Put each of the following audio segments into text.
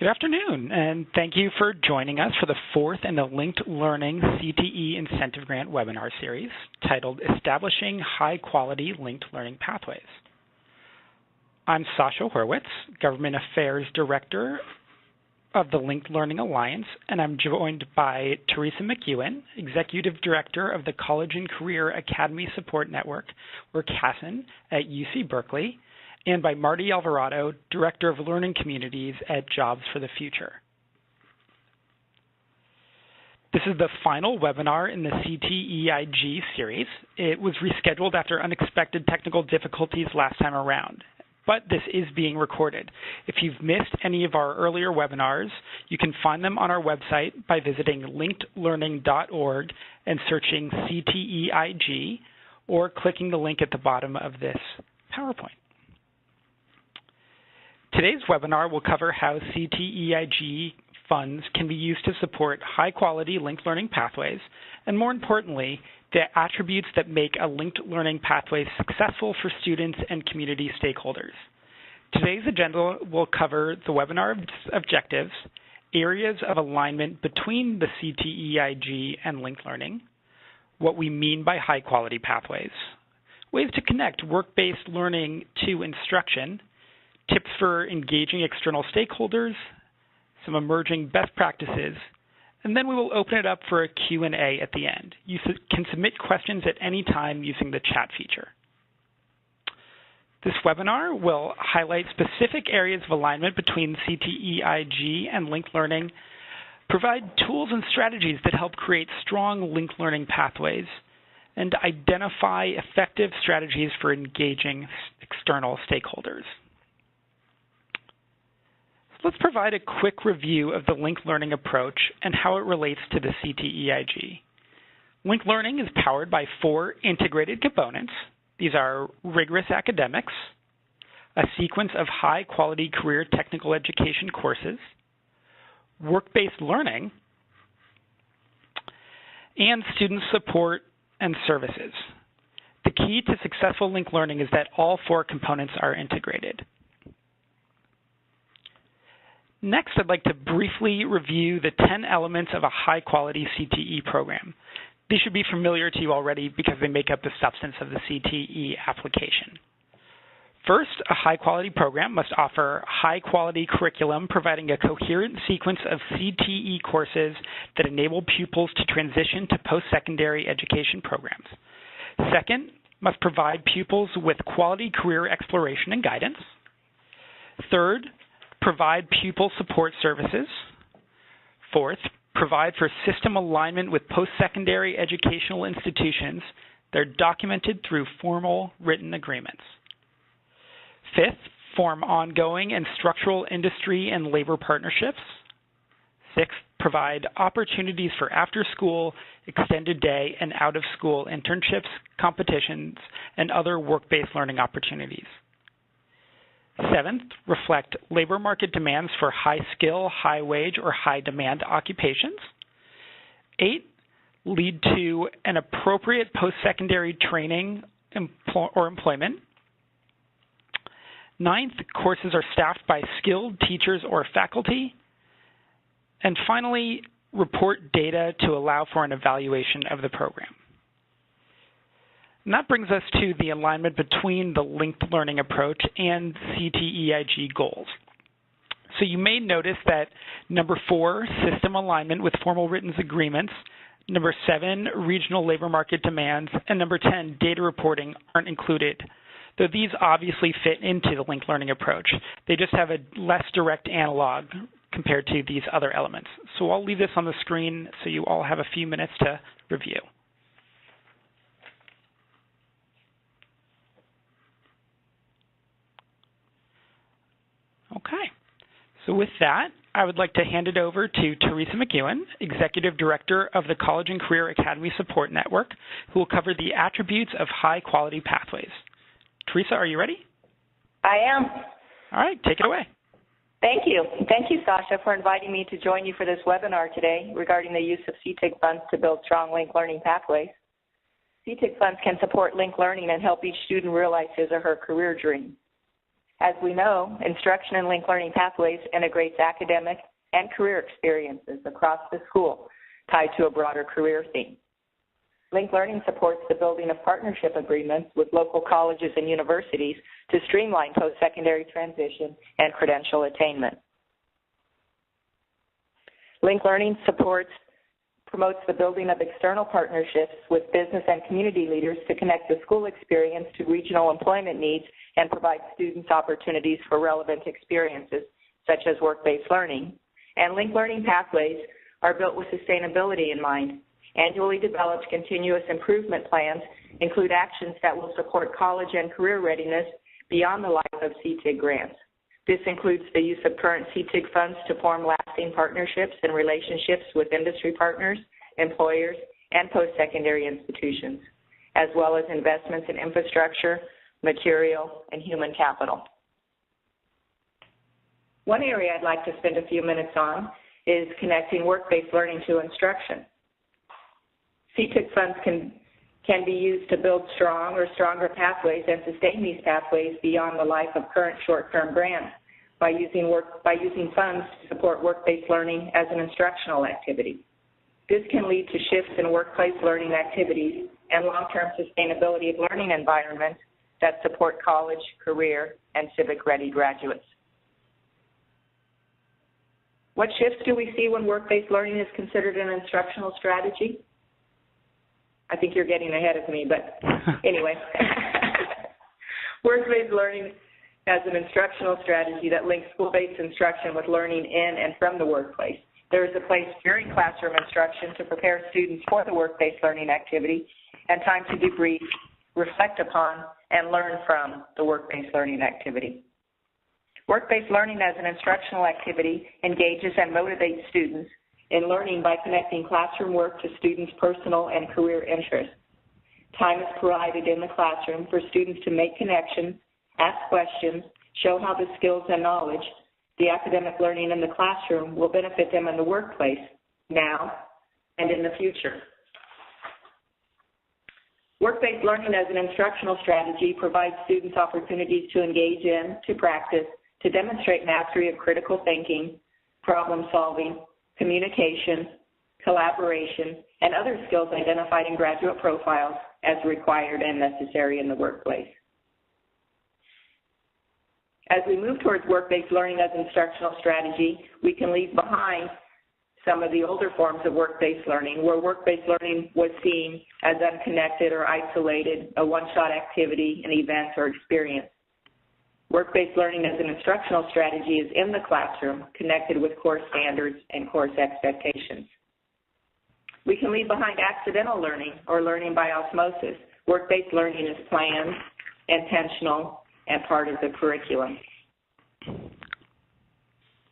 Good afternoon, and thank you for joining us for the fourth in the Linked Learning CTE Incentive Grant webinar series titled Establishing High-Quality Linked Learning Pathways. I'm Sasha Horwitz, Government Affairs Director of the Linked Learning Alliance, and I'm joined by Teresa McEwen, Executive Director of the College and Career Academy Support Network, or CASN, at UC Berkeley, and by Marty Alvarado, Director of Learning Communities at Jobs for the Future. This is the final webinar in the CTEIG series. It was rescheduled after unexpected technical difficulties last time around, but this is being recorded. If you've missed any of our earlier webinars, you can find them on our website by visiting linkedlearning.org and searching CTEIG, or clicking the link at the bottom of this PowerPoint. Today's webinar will cover how CTEIG funds can be used to support high-quality linked learning pathways, and more importantly, the attributes that make a linked learning pathway successful for students and community stakeholders. Today's agenda will cover the webinar objectives, areas of alignment between the CTEIG and linked learning, what we mean by high-quality pathways, ways to connect work-based learning to instruction, tips for engaging external stakeholders, some emerging best practices, and then we will open it up for a Q&A at the end. You can submit questions at any time using the chat feature. This webinar will highlight specific areas of alignment between CTEIG and linked learning, provide tools and strategies that help create strong linked learning pathways, and identify effective strategies for engaging external stakeholders. Let's provide a quick review of the linked learning approach and how it relates to the CTEIG. Linked learning is powered by 4 integrated components. These are rigorous academics, a sequence of high-quality career technical education courses, work-based learning, and student support and services. The key to successful linked learning is that all 4 components are integrated. Next, I'd like to briefly review the 10 elements of a high-quality CTE program. These should be familiar to you already because they make up the substance of the CTE application. First, a high-quality program must offer high-quality curriculum providing a coherent sequence of CTE courses that enable pupils to transition to post-secondary education programs. Second, must provide pupils with quality career exploration and guidance. Third, provide pupil support services. Fourth, provide for system alignment with post-secondary educational institutions that are documented through formal written agreements. Fifth, form ongoing and structural industry and labor partnerships. Sixth, provide opportunities for after-school, extended day, and out-of-school internships, competitions, and other work-based learning opportunities. Seventh, reflect labor market demands for high-skill, high-wage, or high-demand occupations. 8, lead to an appropriate post-secondary training or employment. 9th, courses are staffed by skilled teachers or faculty. And finally, report data to allow for an evaluation of the program. And that brings us to the alignment between the linked learning approach and CTEIG goals. So you may notice that number 4, system alignment with formal written agreements, number 7, regional labor market demands, and number 10, data reporting aren't included, though these obviously fit into the linked learning approach. They just have a less direct analog compared to these other elements. So I'll leave this on the screen so you all have a few minutes to review. Okay, so with that, I would like to hand it over to Teresa McEwen, Executive Director of the College and Career Academy Support Network, who will cover the attributes of high-quality pathways. Teresa, are you ready? I am. All right, take it away. Thank you. Thank you, Sasha, for inviting me to join you for this webinar today regarding the use of CTEIG funds to build strong linked learning pathways. CTEIG funds can support linked learning and help each student realize his or her career dream. As we know, instruction in linked learning pathways integrates academic and career experiences across the school tied to a broader career theme. Linked learning supports the building of partnership agreements with local colleges and universities to streamline post-secondary transition and credential attainment. Linked learning promotes the building of external partnerships with business and community leaders to connect the school experience to regional employment needs and provide students opportunities for relevant experiences, such as work-based learning. And linked learning pathways are built with sustainability in mind. Annually developed continuous improvement plans include actions that will support college and career readiness beyond the life of CTEIG grants. This includes the use of current CTEIG funds to form lasting partnerships and relationships with industry partners, employers, and post-secondary institutions, as well as investments in infrastructure, material, and human capital. One area I'd like to spend a few minutes on is connecting work-based learning to instruction. CTEIG funds can be used to build strong or stronger pathways and sustain these pathways beyond the life of current short-term grants by using funds to support work-based learning as an instructional activity. This can lead to shifts in workplace learning activities and long-term sustainability of learning environments that support college, career, and civic-ready graduates. What shifts do we see when work-based learning is considered an instructional strategy? I think you're getting ahead of me, but anyway. Work-based learning as an instructional strategy that links school-based instruction with learning in and from the workplace. There is a place during classroom instruction to prepare students for the work-based learning activity and time to debrief, reflect upon, and learn from the work-based learning activity. Work-based learning as an instructional activity engages and motivates students in learning by connecting classroom work to students' personal and career interests. Time is provided in the classroom for students to make connections, ask questions, show how the skills and knowledge, the academic learning in the classroom will benefit them in the workplace now and in the future. Work-based learning as an instructional strategy provides students opportunities to engage in, to practice, to demonstrate mastery of critical thinking, problem solving, communication, collaboration, and other skills identified in graduate profiles as required and necessary in the workplace. As we move towards work-based learning as instructional strategy, we can leave behind some of the older forms of work-based learning, where work-based learning was seen as unconnected or isolated, a one-shot activity, an event, or experience. Work-based learning as an instructional strategy is in the classroom, connected with course standards and course expectations. We can leave behind accidental learning or learning by osmosis. Work-based learning is planned, intentional, and part of the curriculum.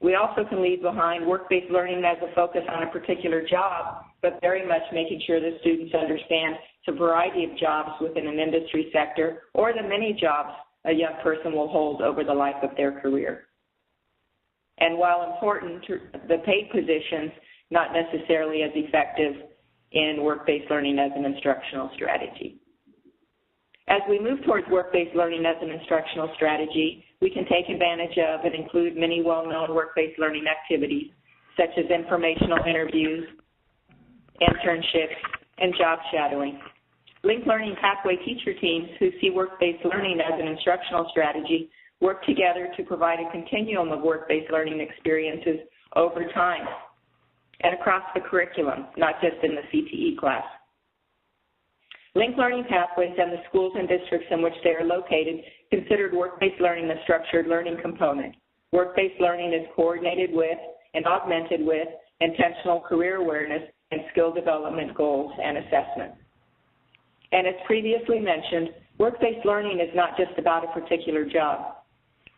We also can leave behind work-based learning as a focus on a particular job, but very much making sure that students understand the variety of jobs within an industry sector or the many jobs a young person will hold over the life of their career. And while important, the paid positions, not necessarily as effective in work-based learning as an instructional strategy. As we move towards work-based learning as an instructional strategy, we can take advantage of and include many well-known work-based learning activities, such as informational interviews, internships, and job shadowing. Linked learning pathway teacher teams who see work-based learning as an instructional strategy work together to provide a continuum of work-based learning experiences over time and across the curriculum, not just in the CTE class. Linked learning pathways and the schools and districts in which they are located considered work-based learning a structured learning component. Work-based learning is coordinated with and augmented with intentional career awareness and skill development goals and assessment. And as previously mentioned, work-based learning is not just about a particular job.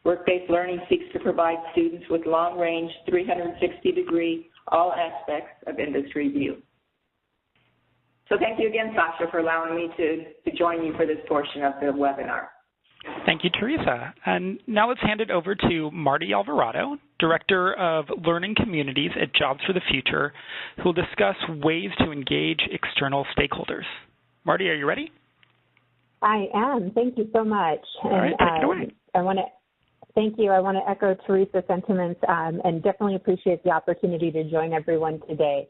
Work-based learning seeks to provide students with long-range, 360-degree, all aspects of industry view. So thank you again, Sasha, for allowing me to join you for this portion of the webinar. Thank you, Teresa. And now let's hand it over to Marty Alvarado, Director of Learning Communities at Jobs for the Future, who will discuss ways to engage external stakeholders. Marty, are you ready? I am. Thank you so much. All right, take it away. I want to Thank you. I want to echo Teresa's sentiments and definitely appreciate the opportunity to join everyone today.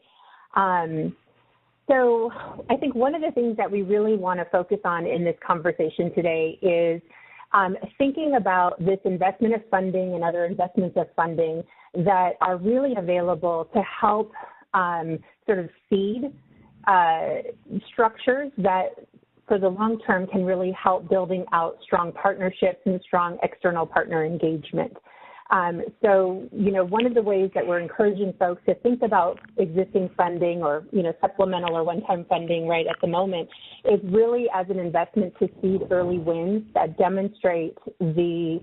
So I think one of the things that we really want to focus on in this conversation today is thinking about this investment of funding and other investments of funding that are really available to help sort of seed structures that for the long term can really help building out strong partnerships and strong external partner engagement. So, one of the ways that we're encouraging folks to think about existing funding or, supplemental or one-time funding right at the moment is really as an investment to seed early wins that demonstrate the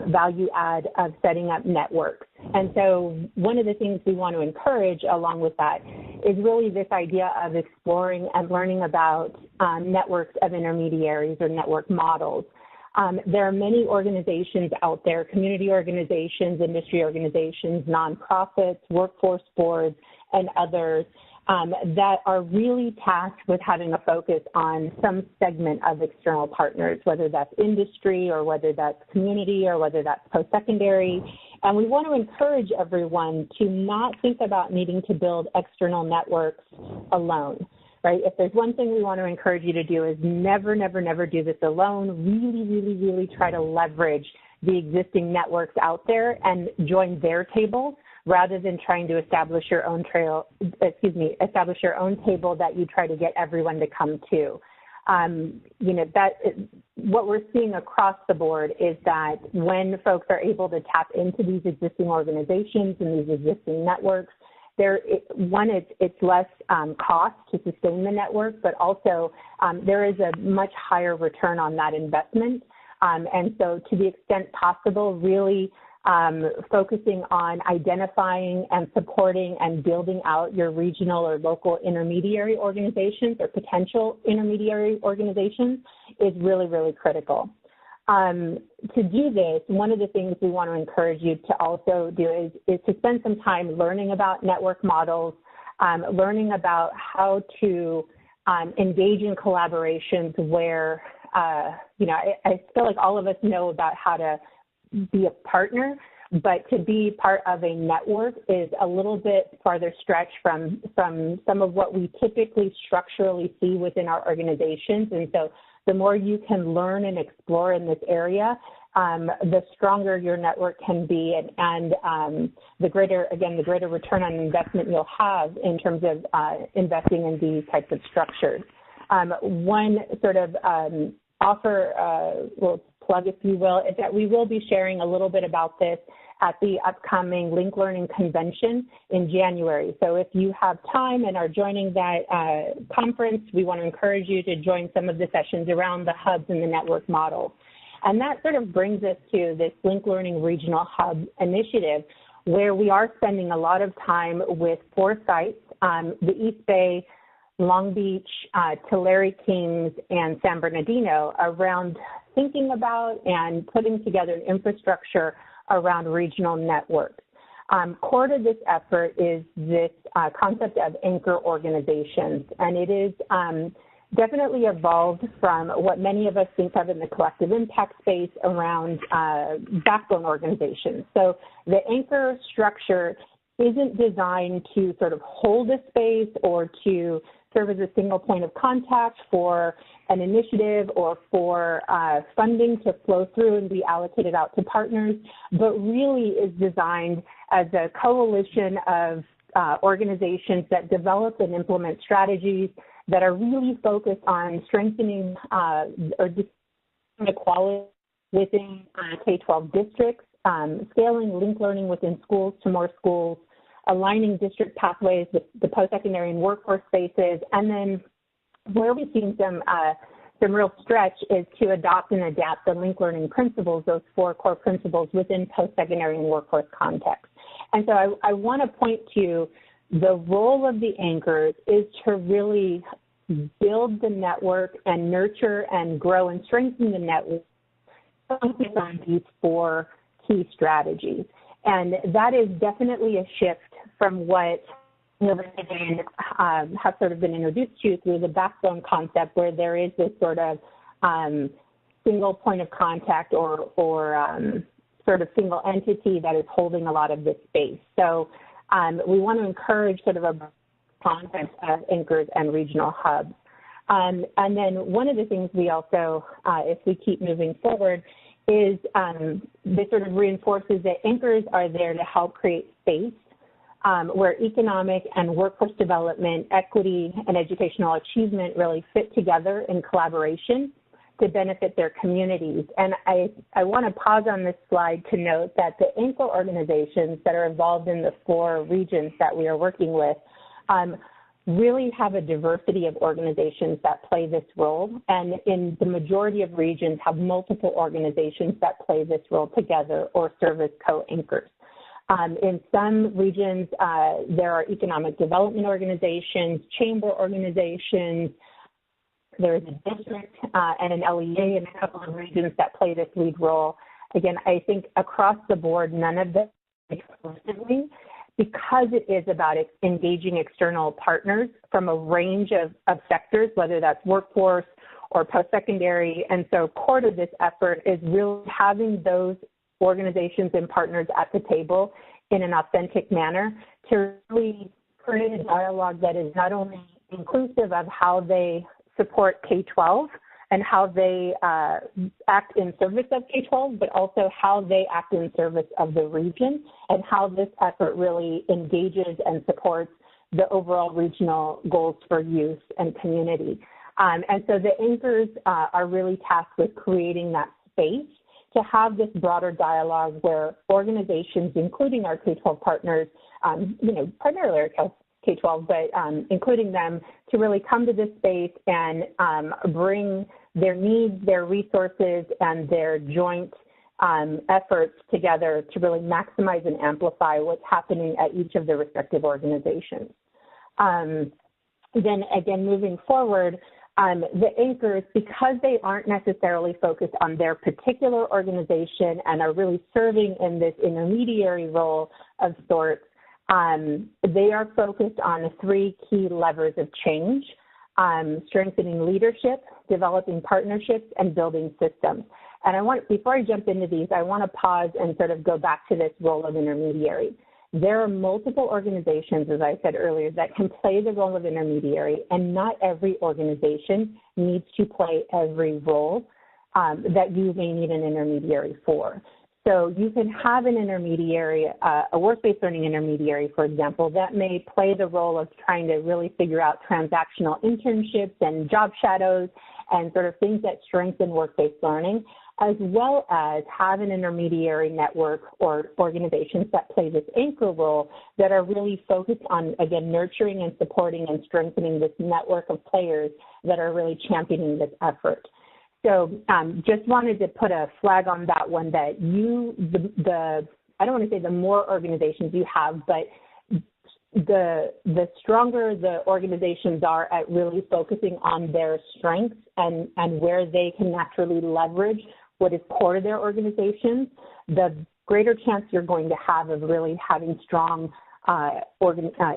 value add of setting up networks. And so one of the things we want to encourage along with that is really this idea of exploring and learning about networks of intermediaries or network models. There are many organizations out there, community organizations, industry organizations, nonprofits, workforce boards, and others that are really tasked with having a focus on some segment of external partners, whether that's industry or whether that's community or whether that's post-secondary. And we want to encourage everyone to not think about needing to build external networks alone. Right? If there's one thing we want to encourage you to do is never, never, never do this alone. Really, really, really try to leverage the existing networks out there and join their tables rather than trying to establish your own establish your own table that you try to get everyone to come to. What we're seeing across the board is that when folks are able to tap into these existing organizations and these existing networks, it's less cost to sustain the network, but also there is a much higher return on that investment. And so to the extent possible, really focusing on identifying and supporting and building out your regional or local intermediary organizations or potential intermediary organizations is really, really critical. To do this, one of the things we want to encourage you to also do is to spend some time learning about network models, learning about how to engage in collaborations where, I feel like all of us know about how to be a partner, but to be part of a network is a little bit farther stretch from some of what we typically structurally see within our organizations. And so the more you can learn and explore in this area, the stronger your network can be and the greater return on investment you'll have in terms of investing in these types of structures. One sort of plug, if you will, is that we will be sharing a little bit about this at the upcoming Link Learning Convention in January. So if you have time and are joining that conference, we want to encourage you to join some of the sessions around the hubs and the network model. And that sort of brings us to this Link Learning Regional Hub initiative, where we are spending a lot of time with 4 sites, the East Bay, Long Beach, Tulare Kings, and San Bernardino, around thinking about and putting together an infrastructure around regional networks. Core to this effort is this concept of anchor organizations, and it is definitely evolved from what many of us think of in the collective impact space around backbone organizations. So the anchor structure isn't designed to sort of hold a space or to serve as a single point of contact for an initiative or for funding to flow through and be allocated out to partners, but really is designed as a coalition of organizations that develop and implement strategies that are really focused on strengthening or equality within K-12 districts, scaling linked learning within schools to more schools, aligning district pathways with the post-secondary and workforce spaces, and then where we've seen some real stretch is to adopt and adapt the linked learning principles, those 4 core principles within post-secondary and workforce context. And so I want to point to the role of the anchors is to really build the network and nurture and grow and strengthen the network on these 4 key strategies. And that is definitely a shift from what have sort of been introduced to through the backbone concept, where there is this sort of single point of contact or sort of single entity that is holding a lot of this space. So we want to encourage sort of a concept of anchors and regional hubs. And then one of the things we also, if we keep moving forward, is this sort of reinforces that anchors are there to help create space where economic and workforce development, equity, and educational achievement really fit together in collaboration to benefit their communities. And I want to pause on this slide to note that the anchor organizations that are involved in the 4 regions that we are working with really have a diversity of organizations that play this role, and in the majority of regions have multiple organizations that play this role together or serve as co-anchors. In some regions, there are economic development organizations, chamber organizations, there's a district and an LEA in a couple of regions that play this lead role. Again, I think across the board, none of them exclusively, because it is about engaging external partners from a range of sectors, whether that's workforce or post-secondary. And so core to this effort is really having those organizations and partners at the table in an authentic manner to really create a dialogue that is not only inclusive of how they support K-12 and how they act in service of K-12, but also how they act in service of the region and how this effort really engages and supports the overall regional goals for youth and community. And so the anchors are really tasked with creating that space to have this broader dialogue where organizations, including our K-12 partners, primarily our K-12, but including them, to really come to this space and bring their needs, their resources, and their joint efforts together to really maximize and amplify what's happening at each of the respective organizations. Then again, moving forward, the anchors, because they aren't necessarily focused on their particular organization and are really serving in this intermediary role of sorts, they are focused on 3 key levers of change: strengthening leadership, developing partnerships, and building systems. And before I jump into these, I want to pause and sort of go back to this role of intermediary. There are multiple organizations, as I said earlier, that can play the role of intermediary, and not every organization needs to play every role that you may need an intermediary for. So you can have an intermediary, a work-based learning intermediary, for example, that may play the role of trying to really figure out transactional internships and job shadows and sort of things that strengthen work-based learning, as well as have an intermediary network or organizations that play this anchor role that are really focused on, again, nurturing and supporting and strengthening this network of players that are really championing this effort. So just wanted to put a flag on that one, that I don't want to say the more organizations you have, but the stronger the organizations are at really focusing on their strengths and where they can naturally leverage what is core to their organizations, the greater chance you're going to have of really having strong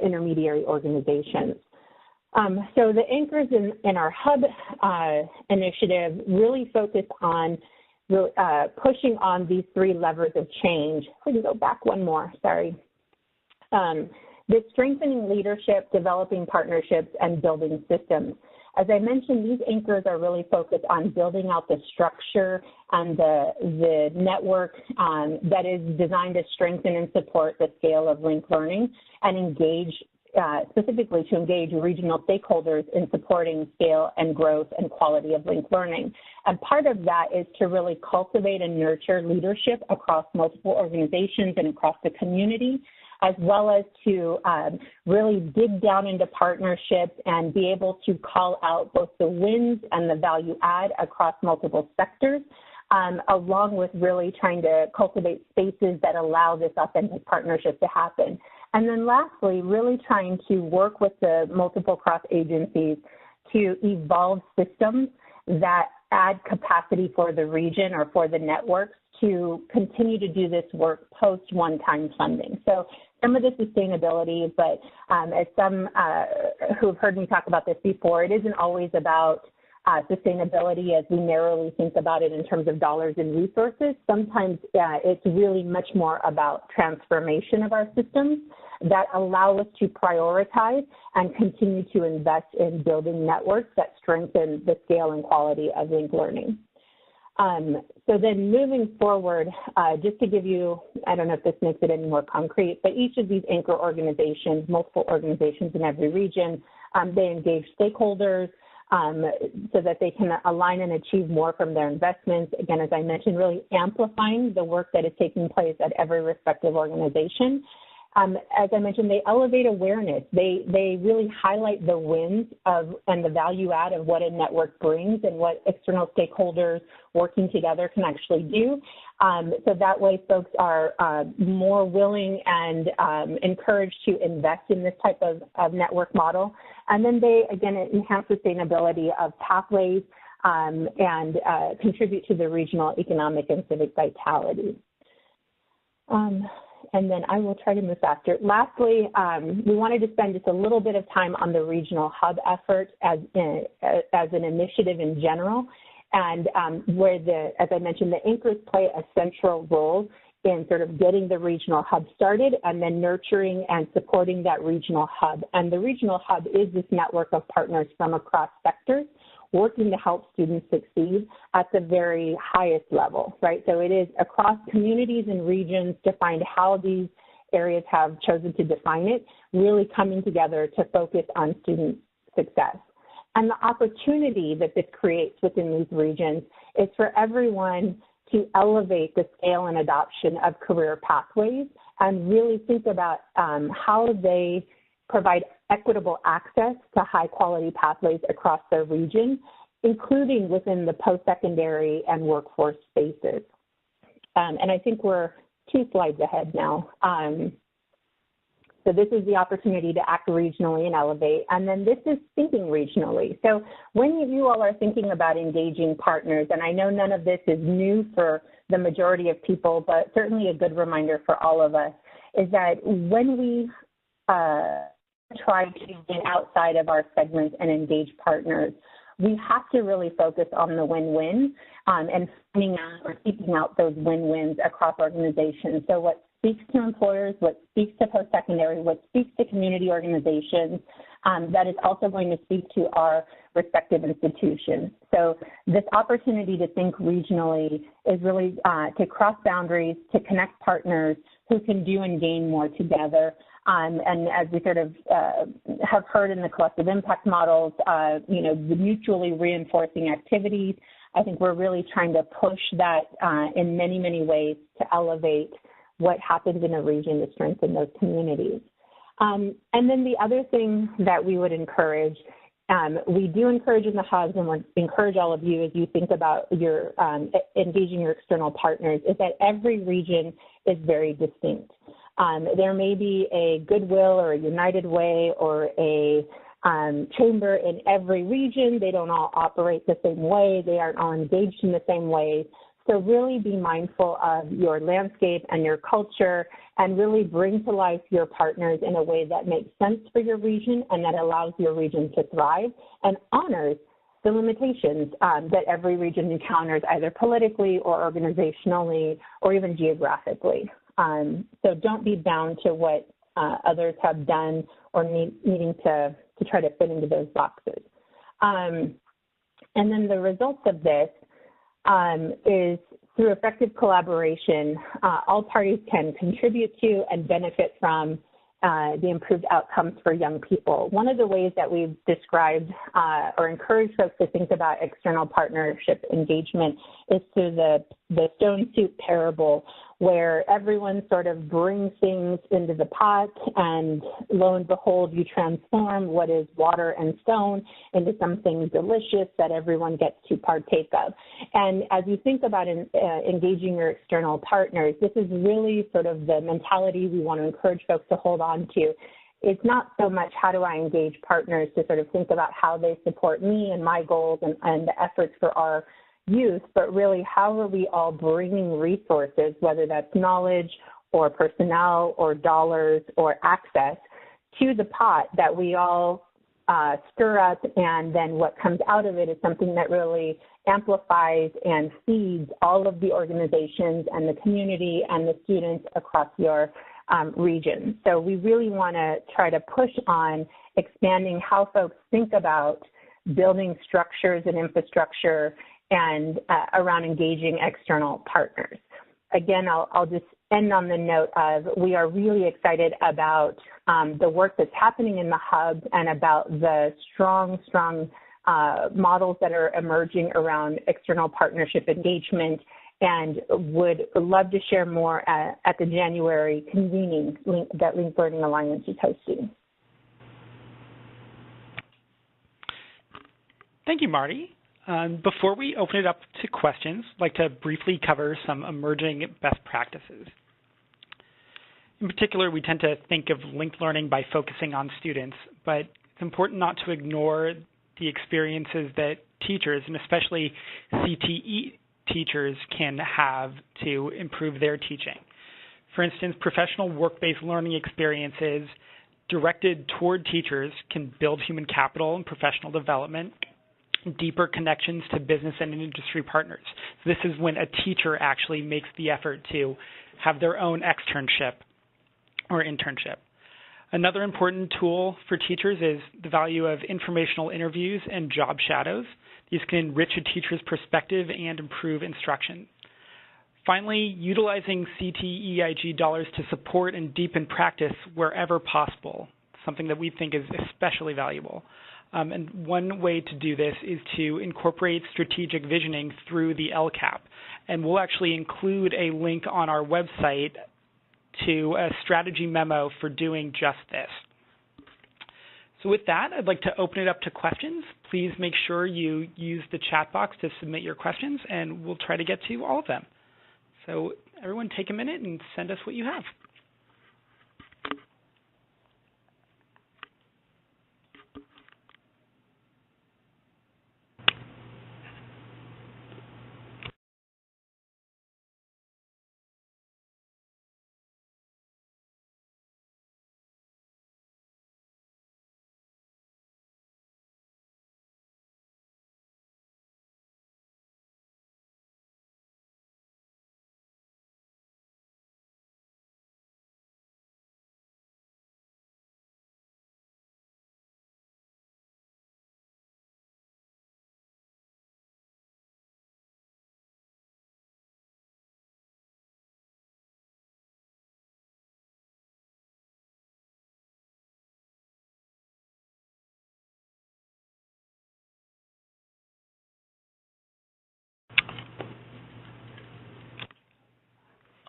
intermediary organizations. So the anchors in our hub initiative really focus on pushing on these 3 levers of change. We can go back one more, sorry. The strengthening leadership, developing partnerships, and building systems. As I mentioned, these anchors are really focused on building out the structure and the network that is designed to strengthen and support the scale of linked learning and engage, specifically to engage regional stakeholders in supporting scale and growth and quality of linked learning. And part of that is to really cultivate and nurture leadership across multiple organizations and across the community, as well as to really dig down into partnerships and be able to call out both the wins and the value add across multiple sectors, along with really trying to cultivate spaces that allow this authentic partnership to happen. And then lastly, really trying to work with the multiple cross agencies to evolve systems that add capacity for the region or for the networks to continue to do this work post one-time funding. So some of the sustainability, but as some who have heard me talk about this before, it isn't always about sustainability as we narrowly think about it in terms of dollars and resources. Sometimes it's really much more about transformation of our systems that allow us to prioritize and continue to invest in building networks that strengthen the scale and quality of linked learning. So then moving forward, just to give you, I don't know if this makes it any more concrete, but each of these anchor organizations, multiple organizations in every region, they engage stakeholders so that they can align and achieve more from their investments. Again, as I mentioned, really amplifying the work that is taking place at every respective organization. As I mentioned, they elevate awareness. They really highlight the wins of and the value add of what a network brings and what external stakeholders working together can actually do. So that way folks are more willing and encouraged to invest in this type of network model. And then they, again, enhance sustainability of pathways and contribute to the regional economic and civic vitality. And then I will try to move faster. Lastly, we wanted to spend just a little bit of time on the regional hub effort as an initiative in general, and where as I mentioned, the anchors play a central role in sort of getting the regional hub started and then nurturing and supporting that regional hub. And the regional hub is this network of partners from across sectors working to help students succeed at the very highest level, right? So it is across communities and regions to find how these areas have chosen to define it, really coming together to focus on student success. And the opportunity that this creates within these regions is for everyone to elevate the scale and adoption of career pathways and really think about how they provide equitable access to high-quality pathways across their region, including within the post-secondary and workforce spaces. And I think we're 2 slides ahead now. So this is the opportunity to act regionally and elevate, and then this is thinking regionally. So when you all are thinking about engaging partners, and I know none of this is new for the majority of people, but certainly a good reminder for all of us, is that when we try to get outside of our segments and engage partners, we have to really focus on the win-win and finding out or seeking out those win-wins across organizations. So what speaks to employers, what speaks to post-secondary, what speaks to community organizations, that is also going to speak to our respective institutions. So this opportunity to think regionally is really to cross boundaries, to connect partners who can do and gain more together. And as we sort of have heard in the collective impact models, you know, the mutually reinforcing activities, I think we're really trying to push that in many, many ways to elevate what happens in a region to strengthen those communities. And then the other thing that we would encourage, we do encourage in the hubs, and we encourage all of you as you think about your engaging your external partners, is that every region is very distinct. There may be a Goodwill or a United Way or a chamber in every region. They don't all operate the same way. They aren't all engaged in the same way. So really be mindful of your landscape and your culture and really bring to life your partners in a way that makes sense for your region and that allows your region to thrive and honors the limitations that every region encounters either politically or organizationally or even geographically. So don't be bound to what others have done or needing to try to fit into those boxes. And then the results of this is through effective collaboration, all parties can contribute to and benefit from the improved outcomes for young people. One of the ways that we've described or encouraged folks to think about external partnership engagement is through the stone soup parable, where everyone sort of brings things into the pot and lo and behold, you transform what is water and stone into something delicious that everyone gets to partake of. And as you think about engaging your external partners, this is really sort of the mentality we want to encourage folks to hold on to. It's not so much how do I engage partners to sort of think about how they support me and my goals and the efforts for our youth, but really how are we all bringing resources, whether that's knowledge or personnel or dollars or access, to the pot that we all stir up, and then what comes out of it is something that really amplifies and feeds all of the organizations and the community and the students across your region. So we really want to try to push on expanding how folks think about building structures and infrastructure and around engaging external partners. Again, I'll just end on the note of we are really excited about the work that's happening in the hub and about the strong models that are emerging around external partnership engagement, and would love to share more at the January convening that Linked Learning Alliance is hosting. Thank you, Marty. Before we open it up to questions, I'd like to briefly cover some emerging best practices. In particular, we tend to think of linked learning by focusing on students, but it's important not to ignore the experiences that teachers, and especially CTE teachers, can have to improve their teaching. For instance, professional work-based learning experiences directed toward teachers can build human capital and professional development, deeper connections to business and industry partners. So this is when a teacher actually makes the effort to have their own externship or internship. Another important tool for teachers is the value of informational interviews and job shadows. These can enrich a teacher's perspective and improve instruction. Finally, utilizing CTEIG dollars to support and deepen practice wherever possible, something that we think is especially valuable. And one way to do this is to incorporate strategic visioning through the LCAP. And we'll actually include a link on our website to a strategy memo for doing just this. So with that, I'd like to open it up to questions. Please make sure you use the chat box to submit your questions, and we'll try to get to all of them. So everyone take a minute and send us what you have.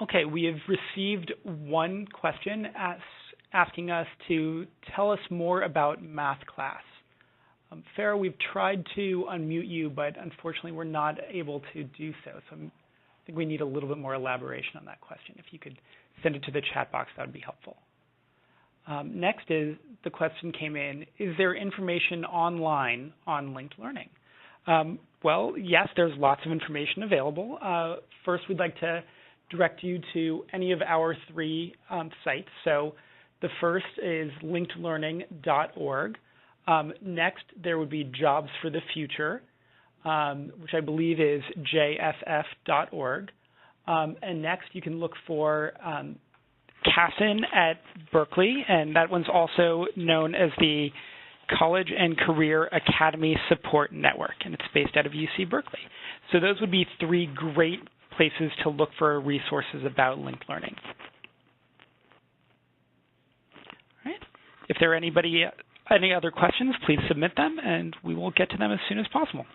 Okay, we have received one question asking us to tell us more about math class. Farah, we've tried to unmute you, but unfortunately we're not able to do so. So I think we need a little bit more elaboration on that question. If you could send it to the chat box, that would be helpful. Next is, the question came in, is there information online on linked learning? Well, yes, there's lots of information available. First, we'd like to direct you to any of our three sites. So the first is linkedlearning.org. Next, there would be Jobs for the Future, which I believe is jff.org. And next, you can look for CASN at Berkeley, and that one's also known as the College and Career Academy Support Network, and it's based out of UC Berkeley. So those would be three great places to look for resources about linked learning. All right. If there are any other questions, please submit them, and we will get to them as soon as possible.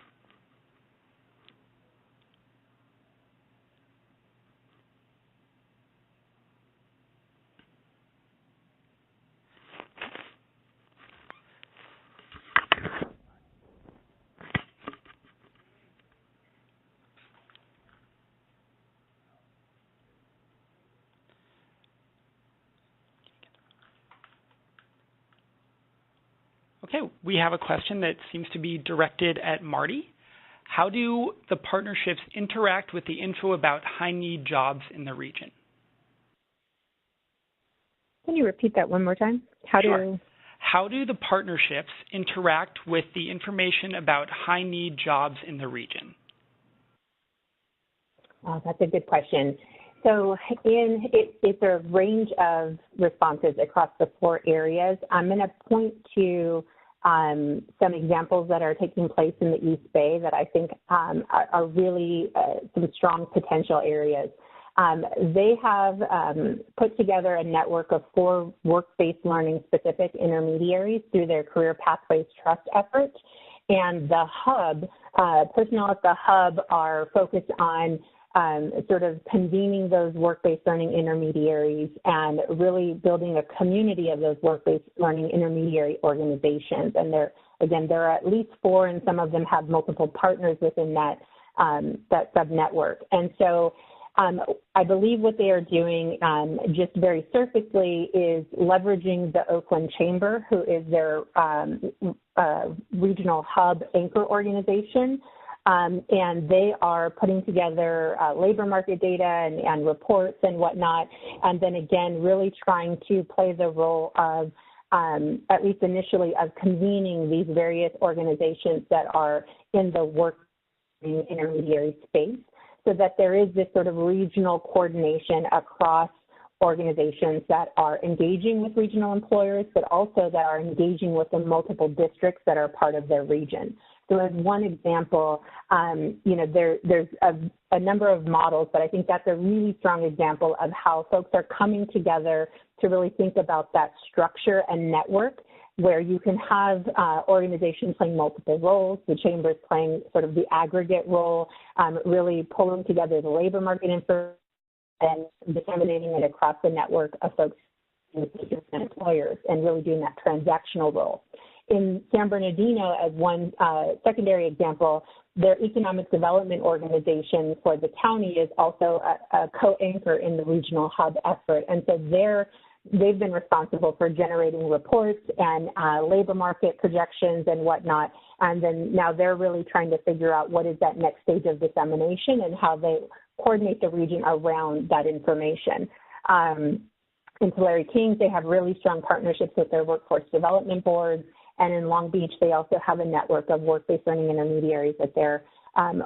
Okay, we have a question that seems to be directed at Marty. How do the partnerships interact with the info about high-need jobs in the region? Can you repeat that one more time? Sure. how do the partnerships interact with the information about high-need jobs in the region? Oh, that's a good question. So it's a range of responses across the 4 areas. I'm going to point to some examples that are taking place in the East Bay that I think are really some strong potential areas. They have put together a network of 4 work-based learning specific intermediaries through their Career Pathways Trust effort. And the hub, personnel at the hub are focused on sort of convening those work-based learning intermediaries and really building a community of those work-based learning intermediary organizations. And there are at least 4, and some of them have multiple partners within that sub-network. And so I believe what they are doing, just very surfacely, is leveraging the Oakland Chamber, who is their regional hub anchor organization. And they are putting together labor market data and reports and whatnot, and then again, really trying to play the role of, at least initially, of convening these various organizations that are in the work intermediary space, so that there is this sort of regional coordination across organizations that are engaging with regional employers, but also that are engaging with the multiple districts that are part of their region. So as one example, there's a number of models, but I think that's a really strong example of how folks are coming together to really think about that structure and network, where you can have organizations playing multiple roles, the chambers playing sort of the aggregate role, really pulling together the labor market information and disseminating it across the network of folks and employers, and really doing that transactional role. In San Bernardino, as one secondary example, their economic development organization for the county is also a co-anchor in the regional hub effort. And so they've been responsible for generating reports and labor market projections and whatnot. And then now they're really trying to figure out what is that next stage of dissemination and how they coordinate the region around that information. In Tulare Kings, they have really strong partnerships with their workforce development boards. And in Long Beach, they also have a network of work-based learning intermediaries that they're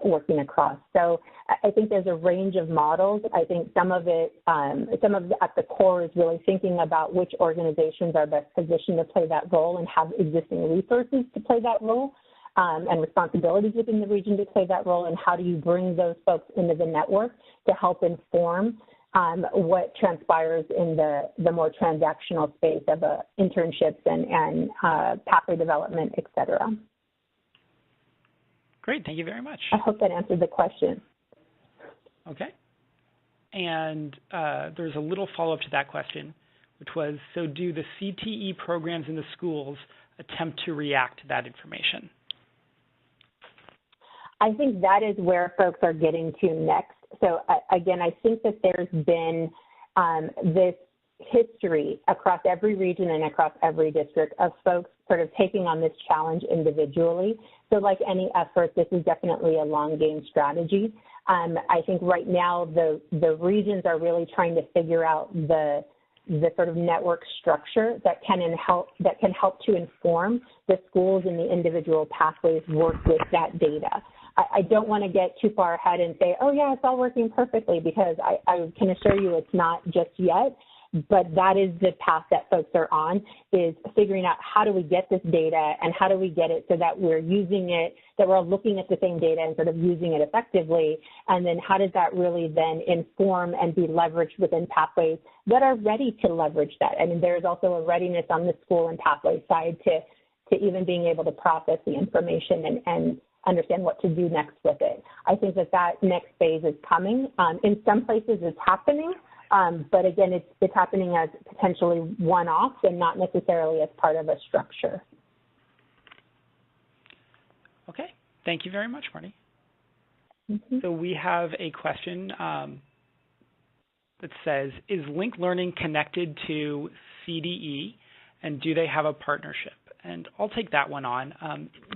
working across. So I think there's a range of models. I think some of it at the core is really thinking about which organizations are best positioned to play that role and have existing resources to play that role, and responsibilities within the region to play that role, and how do you bring those folks into the network to help inform what transpires in the more transactional space of internships and pathway development, et cetera. Great, thank you very much. I hope that answered the question. Okay. And there's a little follow-up to that question, which was, so do the CTE programs in the schools attempt to react to that information? I think that is where folks are getting to next. So again, I think that there's been this history across every region and across every district of folks sort of taking on this challenge individually. So like any effort, this is definitely a long game strategy. I think right now the regions are really trying to figure out the sort of network structure that can help to inform the schools and the individual pathways work with that data. I don't want to get too far ahead and say, oh yeah, it's all working perfectly, because I can assure you it's not just yet. But that is the path that folks are on, is figuring out how do we get this data and how do we get it so that we're using it, that we're all looking at the same data and sort of using it effectively. And then how does that really then inform and be leveraged within pathways that are ready to leverage that? I mean, there's also a readiness on the school and pathway side to even being able to process the information and understand what to do next with it. I think that next phase is coming. In some places it's happening. But again, it's happening as potentially one-off and not necessarily as part of a structure. Okay, thank you very much, Marty. Mm-hmm. So we have a question that says, is Link Learning connected to CDE, and do they have a partnership? And I'll take that one on.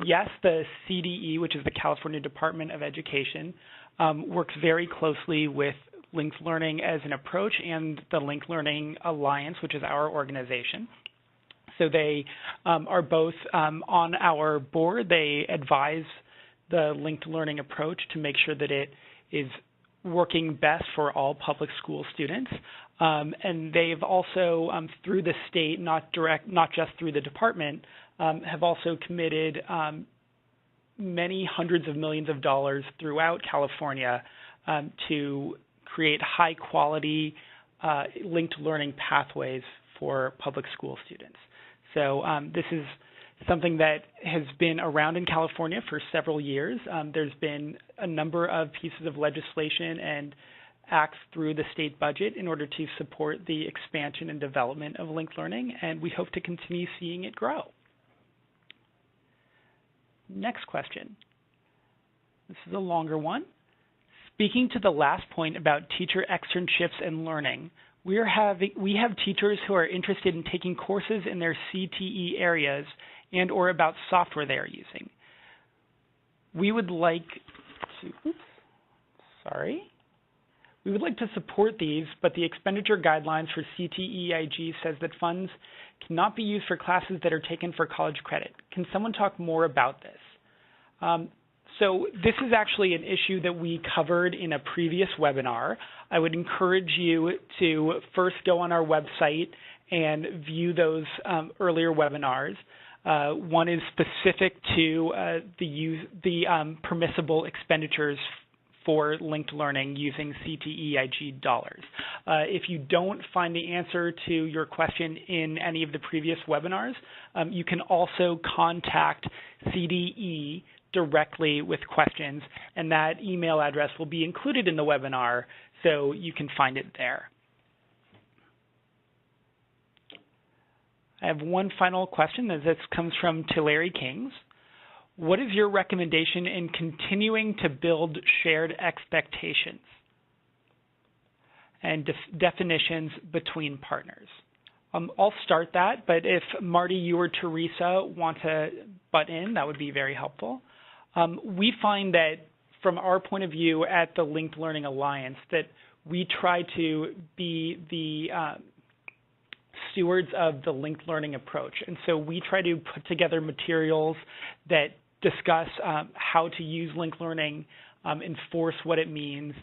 Yes, the CDE, which is the California Department of Education, works very closely with Link Learning as an approach and the Link Learning Alliance, which is our organization. So they are both on our board. They advise the linked learning approach to make sure that it is working best for all public school students. And they've also, through the state, not just through the department, have also committed many hundreds of millions of dollars throughout California to create high-quality linked learning pathways for public school students. So this is something that has been around in California for several years. There's been a number of pieces of legislation and acts through the state budget in order to support the expansion and development of linked learning, and we hope to continue seeing it grow. Next question. This is a longer one. Speaking to the last point about teacher externships and learning, we have teachers who are interested in taking courses in their CTE areas and or about software they are using. We would like to, We would like to support these, but the expenditure guidelines for CTEIG says that funds cannot be used for classes that are taken for college credit. Can someone talk more about this? So this is actually an issue that we covered in a previous webinar. I would encourage you to first go on our website and view those earlier webinars. One is specific to the permissible expenditures for linked learning using CTEIG dollars. If you don't find the answer to your question in any of the previous webinars, you can also contact CDE directly with questions, and that email address will be included in the webinar, so you can find it there. I have one final question, as this comes from Tulare Kings. What is your recommendation in continuing to build shared expectations and definitions between partners? I'll start that, but if Marty, you or Teresa want to butt in, that would be very helpful. We find that from our point of view at the Linked Learning Alliance that we try to be the stewards of the linked learning approach. And so we try to put together materials that discuss how to use linked learning, enforce what it means.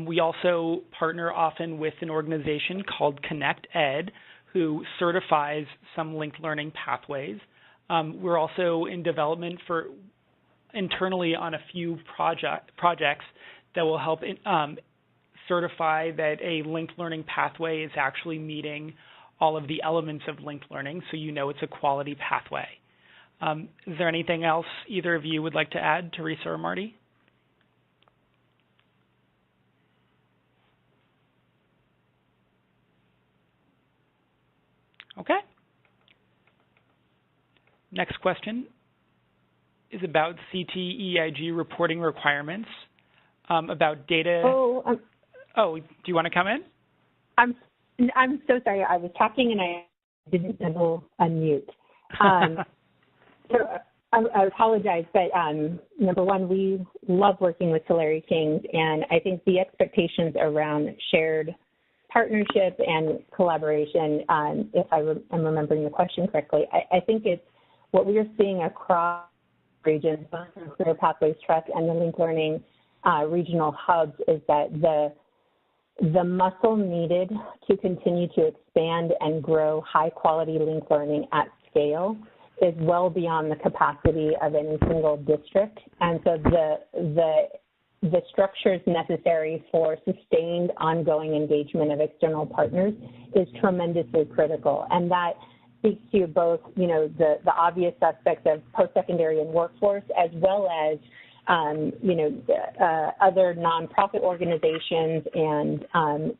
We also partner often with an organization called Connect Ed, who certifies some linked learning pathways. We're also in development internally on a few projects that will help certify that a linked learning pathway is actually meeting all of the elements of linked learning, so you know it's a quality pathway. Is there anything else either of you would like to add, Teresa or Marty? Okay. Next question is about CTEIG reporting requirements, about data. Oh, do you want to come in? I'm so sorry. I was talking and I didn't unmute. So I apologize, but number one, we love working with Tulare Kings, and I think the expectations around shared partnership and collaboration, if I'm remembering the question correctly, I think it's what we are seeing across regions, both in Career Pathways Trust and the Linked Learning regional hubs, is that the muscle needed to continue to expand and grow high-quality linked learning at scale is well beyond the capacity of any single district. And so the structures necessary for sustained ongoing engagement of external partners is tremendously critical. And that speaks to both, the obvious aspects of post-secondary and workforce, as well as other nonprofit organizations and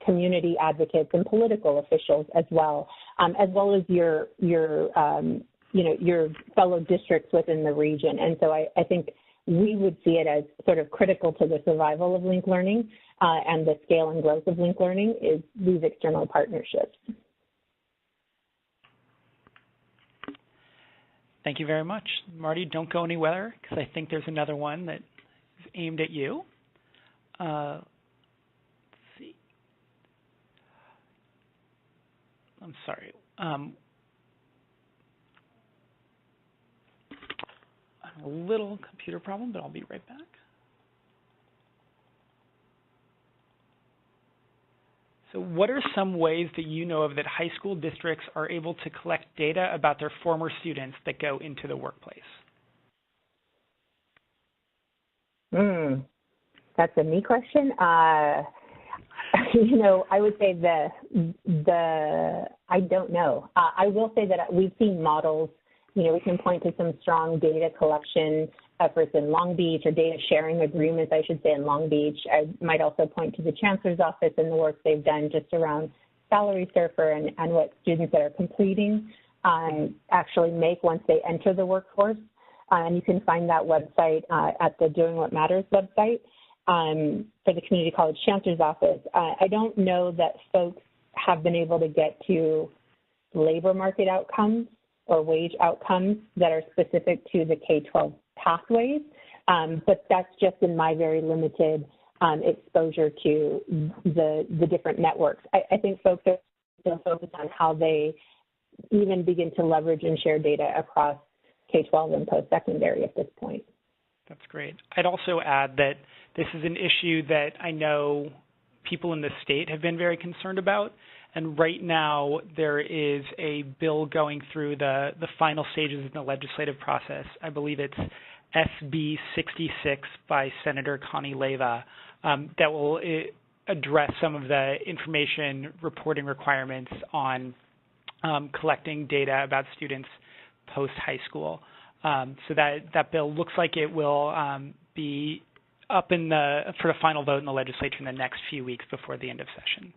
community advocates and political officials as well as your fellow districts within the region. And so I think we would see it as sort of critical to the survival of linked learning and the scale and growth of linked learning is these external partnerships. Thank you very much. Marty, don't go anywhere, because I think there's another one that is aimed at you. Let's see. I'm sorry. A little computer problem, but I'll be right back. So what are some ways that you know of that high school districts are able to collect data about their former students that go into the workplace? That's a me question. You know, I would say I don't know. I will say that we've seen models. You know, we can point to some strong data collection efforts in Long Beach, or data sharing agreements, I should say, in Long Beach. I might also point to the Chancellor's Office and the work they've done just around Salary Surfer and what students that are completing actually make once they enter the workforce. And you can find that website at the Doing What Matters website for the Community College Chancellor's Office. I don't know that folks have been able to get to labor market outcomes or wage outcomes that are specific to the K-12 pathways, but that's just in my very limited exposure to the different networks. I think folks are still focused on how they even begin to leverage and share data across K-12 and post-secondary at this point. That's great. I'd also add that this is an issue that I know people in the state have been very concerned about. And right now, there is a bill going through the final stages in the legislative process. I believe it's SB 66 by Senator Connie Leyva that will address some of the information reporting requirements on collecting data about students post-high school. So that bill looks like it will be up for the final vote in the legislature in the next few weeks before the end of session.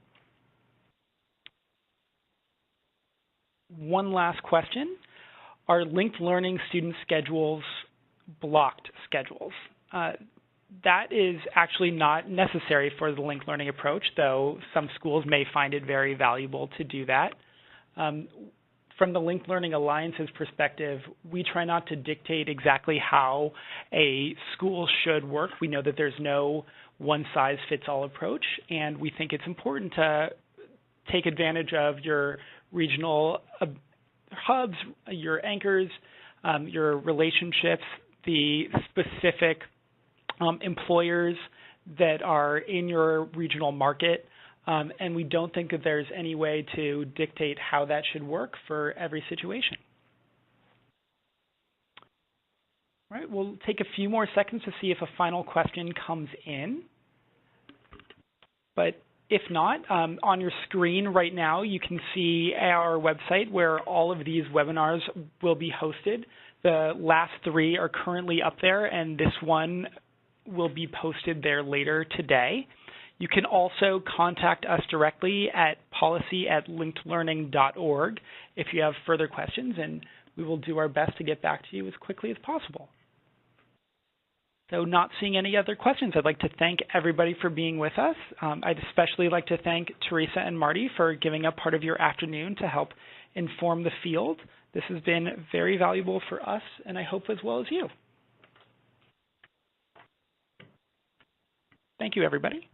One last question. Are linked learning student schedules blocked schedules? That is actually not necessary for the linked learning approach, though some schools may find it very valuable to do that. From the Linked Learning Alliance's perspective, we try not to dictate exactly how a school should work. We know that there's no one-size-fits-all approach, and we think it's important to take advantage of your regional hubs, your anchors, your relationships, the specific employers that are in your regional market. And we don't think that there's any way to dictate how that should work for every situation. All right, we'll take a few more seconds to see if a final question comes in. But if not, on your screen right now, you can see our website where all of these webinars will be hosted. The last 3 are currently up there, and this one will be posted there later today. You can also contact us directly at policy@linkedlearning.org if you have further questions, and we will do our best to get back to you as quickly as possible. So not seeing any other questions, I'd like to thank everybody for being with us. I'd especially like to thank Teresa and Marty for giving up part of your afternoon to help inform the field. This has been very valuable for us, and I hope as well as you. Thank you, everybody.